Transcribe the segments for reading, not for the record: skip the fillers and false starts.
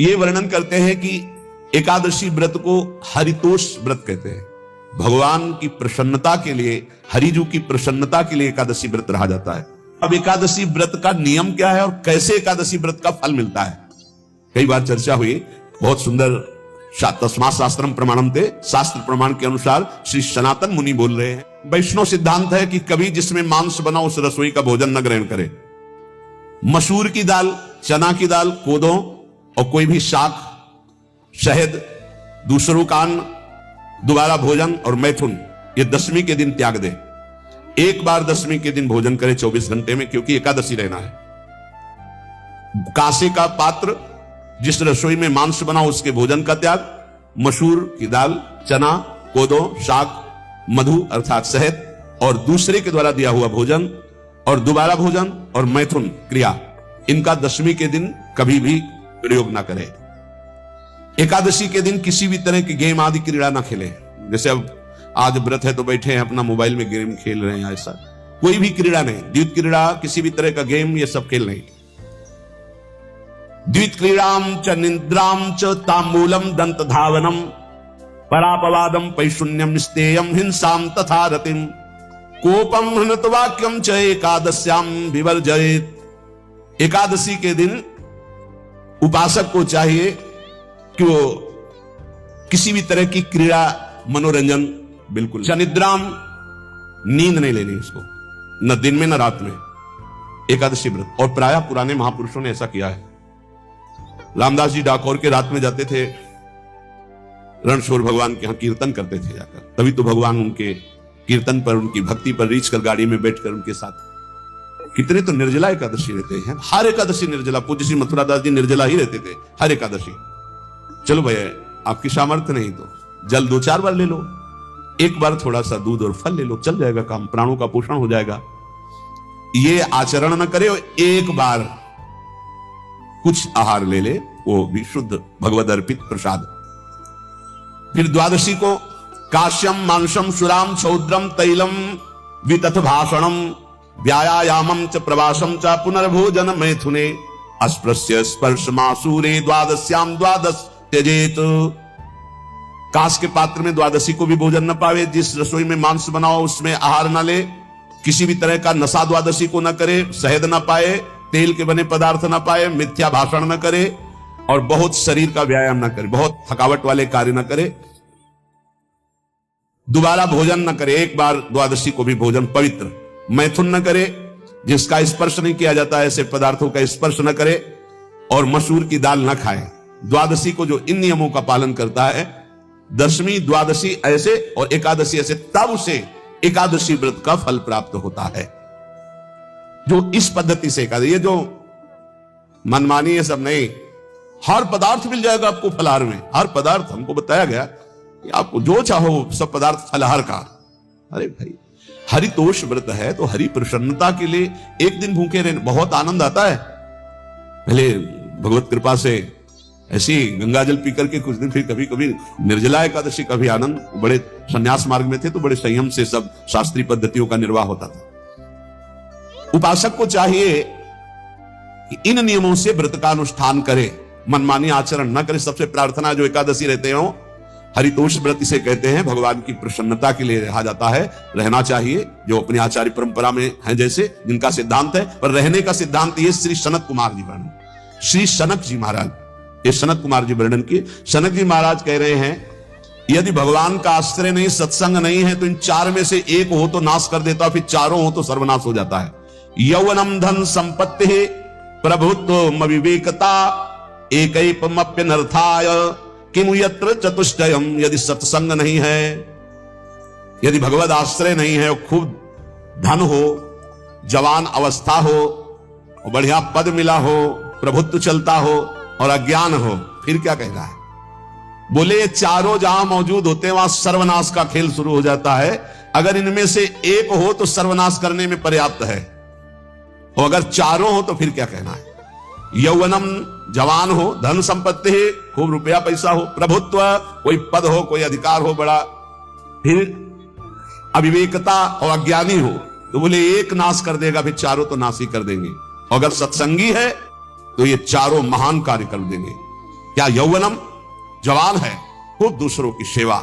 ये वर्णन करते हैं कि एकादशी व्रत को हरितोष व्रत कहते हैं। भगवान की प्रसन्नता के लिए, हरिजू की प्रसन्नता के लिए एकादशी व्रत रहा जाता है। अब एकादशी व्रत का नियम क्या है और कैसे एकादशी व्रत का फल मिलता है, कई बार चर्चा हुई। बहुत सुंदर तस्मात् शास्त्रम प्रमाणम थे, शास्त्र प्रमाण के अनुसार श्री सनातन मुनि बोल रहे हैं। वैष्णव सिद्धांत है कि कभी जिसमें मांस बना उस रसोई का भोजन न ग्रहण करे। मसूर की दाल, चना की दाल, कोदों और कोई भी शाक, शहद, दूसरों का अन्न, दोबारा भोजन और मैथुन, ये दशमी के दिन त्याग दे। एक बार दशमी के दिन भोजन करे 24 घंटे में, क्योंकि एकादशी रहना है। कांसे का पात्र, जिस रसोई में मांस बना उसके भोजन का त्याग, मसूर की दाल, चना, कोदों, शाक, मधु अर्थात शहद और दूसरे के द्वारा दिया हुआ भोजन और दोबारा भोजन और मैथुन क्रिया, इनका दशमी के दिन कभी भी प्रयोग ना करें। एकादशी के दिन किसी भी तरह की गेम आदि क्रीड़ा ना खेले। जैसे अब आज व्रत है तो बैठे हैं अपना मोबाइल में गेम खेल रहे हैं, ऐसा कोई भी क्रीड़ा नहीं। द्वित क्रीड़ा, किसी भी तरह का गेम, ये सब खेल नहीं। द्वित क्रीड़ाम च निद्राम च तांबूलम दंत धावनम परापवादम पैशून्यम स्तेयम हिंसाम तथा रतिम कोपम हनतवाक्यम च एकादश्याम विवर्जयेत। एकादशी के दिन उपासक को चाहिए कि वो किसी भी तरह की क्रीड़ा, मनोरंजन बिल्कुल। निद्राम, नींद नहीं लेनी इसको, न दिन में न रात में, एकादशी व्रत। और प्रायः पुराने महापुरुषों ने ऐसा किया है। रामदास जी डाकोर के रात में जाते थे, रणछोड़ भगवान के यहां कीर्तन करते थे जाकर। तभी तो भगवान उनके कीर्तन पर, उनकी भक्ति पर रीछ कर गाड़ी में बैठकर उनके साथ। कितने तो निर्जला एकादशी रहते हैं, हर एकादशी निर्जला। पूज्य श्री मथुरा दास जी निर्जला ही रहते थे हर एकादशी। चलो भैया, आपकी सामर्थ्य नहीं तो जल 2-4 बार ले लो, एक बार थोड़ा सा दूध और फल ले लो, चल जाएगा काम, प्राणों का पोषण हो जाएगा। ये आचरण न करे, एक बार कुछ आहार ले ले, वो भी शुद्ध भगवद अर्पित प्रसाद। फिर द्वादशी को काश्यम मांसम सुराम सौद्रम तैलम वितथ भाषणम व्यायामम च प्रवासम च पुनर्भोजन मैथुने अस्पृश्य स्पर्श मासूरे द्वादश्याम द्वादश त्यजेत। कांस के पात्र में द्वादशी को भी भोजन न पावे। जिस रसोई में मांस बनाओ उसमें आहार न ले। किसी भी तरह का नशा द्वादशी को न करे। शहद न पाए, तेल के बने पदार्थ न पाए, मिथ्या भाषण न करे और बहुत शरीर का व्यायाम न करे, बहुत थकावट वाले कार्य न करे। दोबारा भोजन न करे, एक बार द्वादशी को भी भोजन पवित्र। मैथुन न करे, जिसका स्पर्श नहीं किया जाता, ऐसे पदार्थों का स्पर्श न करे। और मसूर की दाल न खाए। द्वादशी को जो इन नियमों का पालन करता है, दशमी द्वादशी ऐसे और एकादशी ऐसे, तब उसे एकादशी व्रत का फल प्राप्त होता है। जो इस पद्धति से एकादशी, ये जो मनमानी है सब नहीं, हर पदार्थ मिल जाएगा आपको फलाहार में। हर पदार्थ हमको बताया गया कि आपको जो चाहो सब पदार्थ फलाहार का। अरे भाई, हरितोष व्रत है तो हरि प्रसन्नता के लिए एक दिन भूखे रहने बहुत आनंद आता है। पहले भगवत कृपा से ऐसी गंगा जल पीकर के कुछ दिन, फिर कभी कभी निर्जला एकादशी का भी आनंद। बड़े संन्यास मार्ग में थे तो बड़े संयम से सब शास्त्रीय पद्धतियों का निर्वाह होता था। उपासक को चाहिए कि इन नियमों से व्रत का अनुष्ठान करे, मनमानी आचरण न करे। सबसे प्रार्थना जो एकादशी रहते हो, हरितोष व्रत इसे कहते हैं, भगवान की प्रसन्नता के लिए रहा जाता है, रहना चाहिए। जो अपनी आचार्य परंपरा में है, जैसे जिनका सिद्धांत है, पर रहने का सिद्धांत ये श्री सनत कुमार जी वर्णन, श्री सनक जी महाराज, ये सनत कुमार जी वर्णन किए। सनक जी महाराज कह रहे हैं, यदि भगवान का आश्रय नहीं, सत्संग नहीं है, तो इन 4 में से एक हो तो नाश कर देता, फिर चारों हो तो सर्वनाश हो जाता है। यौवनम धन संपत्ति प्रभुत्व विवेकता एकैपमप्यनर्थाय किमु यत्र चतुष्टयम। यदि सत्संग नहीं है, यदि भगवद आश्रय नहीं है, खूब धन हो, जवान अवस्था हो, बढ़िया पद मिला हो, प्रभुत्व चलता हो और अज्ञान हो, फिर क्या कहना है? बोले ये चारों जहां मौजूद होते हैं वहां सर्वनाश का खेल शुरू हो जाता है। अगर इनमें से एक हो तो सर्वनाश करने में पर्याप्त है, और अगर चारों हो तो फिर क्या कहना है? यौवनम, जवान हो, धन संपत्ति, खूब रुपया पैसा हो, प्रभुत्व, कोई पद हो, कोई अधिकार हो बड़ा, फिर अविवेकता और अज्ञानी हो, तो बोले एक नाश कर देगा, फिर चारों तो नाश ही कर देंगे। और अगर सत्संगी है तो ये चारों महान कार्य कर देंगे। क्या यौवनम, जवान है, खूब दूसरों की सेवा,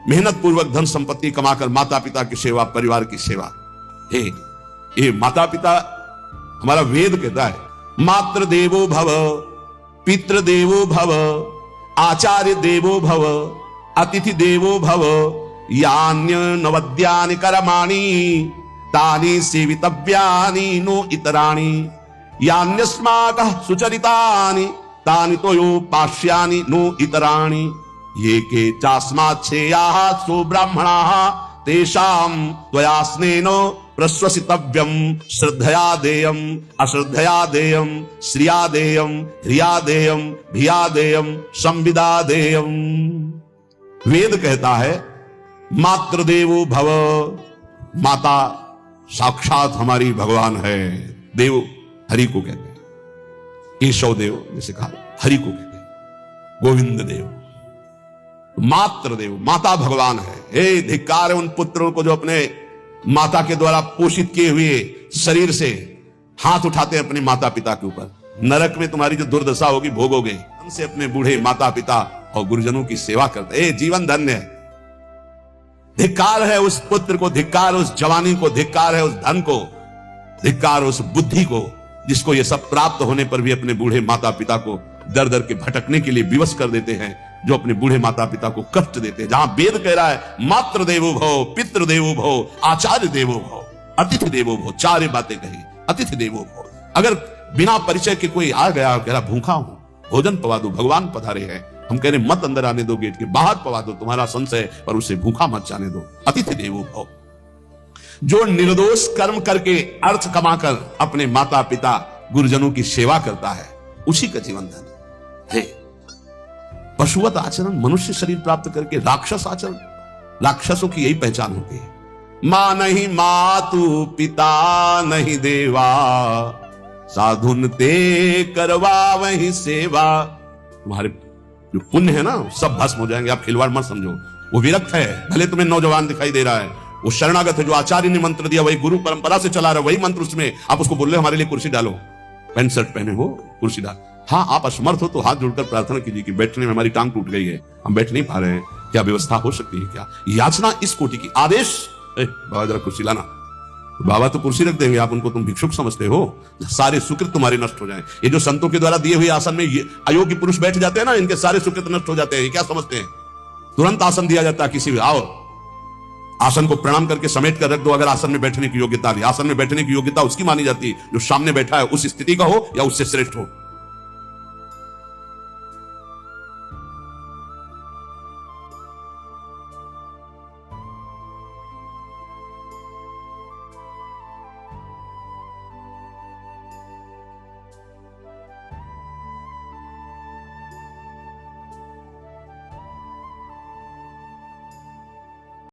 मेहनत पूर्वक धन संपत्ति कमाकर माता पिता की सेवा, परिवार की सेवा। हे, ये माता पिता हमारा वेद कहता है मातृ देवो भव, पितृ देवो भव, आचार्य देवो भव, अतिथि देवो भव, यान्य नवद्यानि कर्माणि तानि सेवितव्यानि नो इतराणि, यान्यस्माकः सुचरितानि तानि तोयोपास्यानि नो इतराणि, ये के चास्माच्छेयाः सुब्राह्मणाः तेषां त्वया स्नेनो प्रश्वसितव्यं, श्रद्धया देयम्, अश्रद्धया देयम्, श्रिया देयम्, ह्रिया देयम्, भिया देयम्, संविदा देयम्। वेद कहता है मातृदेवो भव, माता साक्षात हमारी भगवान है। देव हरि को कहते हैं, केशव देव जैसे कहा हरि को कहते हैं, गोविंद देव। मातृदेव, माता भगवान है। हे धिक्कार है उन पुत्रों को जो अपने माता के द्वारा पोषित किए हुए शरीर से हाथ उठाते हैं अपने माता पिता के ऊपर। नरक में तुम्हारी जो दुर्दशा होगी भोगोगे। हमसे अपने बूढ़े माता पिता और गुरुजनों की सेवा करते, जीवन धन्य है। धिक्कार है उस पुत्र को, धिक्कार उस जवानी को, धिक्कार है उस धन को, धिक्कार उस बुद्धि को जिसको ये सब प्राप्त होने पर भी अपने बूढ़े माता पिता को दर दर के भटकने के लिए विवश कर देते हैं, जो अपने बूढ़े माता पिता को कष्ट देते हैं। जहां वेद कह रहा है मातृ देवो भव, पितृ देवो भव, आचार्य देवो भव, अतिथि देवो भव, 4 बातें कही। अतिथि देवो भव, अगर बिना परिचय के कोई आ गया, कह रहा भूखा हूं, भोजन पवा दो, भगवान पधारे हैं, हम कह रहे मत अंदर आने दो, गेट के बाहर पवा दो, तुम्हारा संशय पर उसे भूखा मत जाने दो। अतिथि देवो भव, जो निर्दोष कर्म करके अर्थ कमाकर अपने माता पिता गुरुजनों की सेवा करता है, उसी का जीवन धन है। पशुवत आचरण, मनुष्य शरीर प्राप्त करके राक्षस आचरण, राक्षसों की यही पहचान होती है। मां नहीं मातु पिता नहीं देवा, साधुन ते करवा वही सेवा। तुम्हारे जो पुण्य है ना सब भस्म हो जाएंगे, आप खिलवाड़ मत समझो। वो विरक्त है, भले तुम्हें नौजवान दिखाई दे रहा है, वो शरणागत है, जो आचार्य ने मंत्र दिया वही गुरु परंपरा से चला रहा है, वही मंत्र उसमें। आप उसको बोल रहे हमारे लिए कुर्सी डालो, पैंट शर्ट पहने हो, कुर्सी डाल। हाँ, आप असमर्थ हो तो हाथ जोड़कर प्रार्थना कीजिए कि बैठने में हमारी टांग टूट गई है, हम बैठ नहीं पा रहे हैं, क्या व्यवस्था हो सकती है क्या? याचना इस कोटि की। आदेश, बाबा जरा कुर्सी लाना, बाबा तो कुर्सी रख देंगे, आप उनको तुम भिक्षुक समझते हो, सारे सुकृत तुम्हारे नष्ट हो जाएं। ये जो संतों के द्वारा दिए हुए आसन में ये अयोग्य पुरुष बैठ जाते हैं ना, इनके सारे सुकृत नष्ट हो जाते हैं। ये क्या समझते हैं? तुरंत आसन दिया जाता है किसी भी, आओ आसन को प्रणाम करके समेट कर रख दो। अगर आसन में बैठने की योग्यता, आसन में बैठने की योग्यता उसकी मानी जाती है जो सामने बैठा है, उस स्थिति का हो या उससे श्रेष्ठ हो।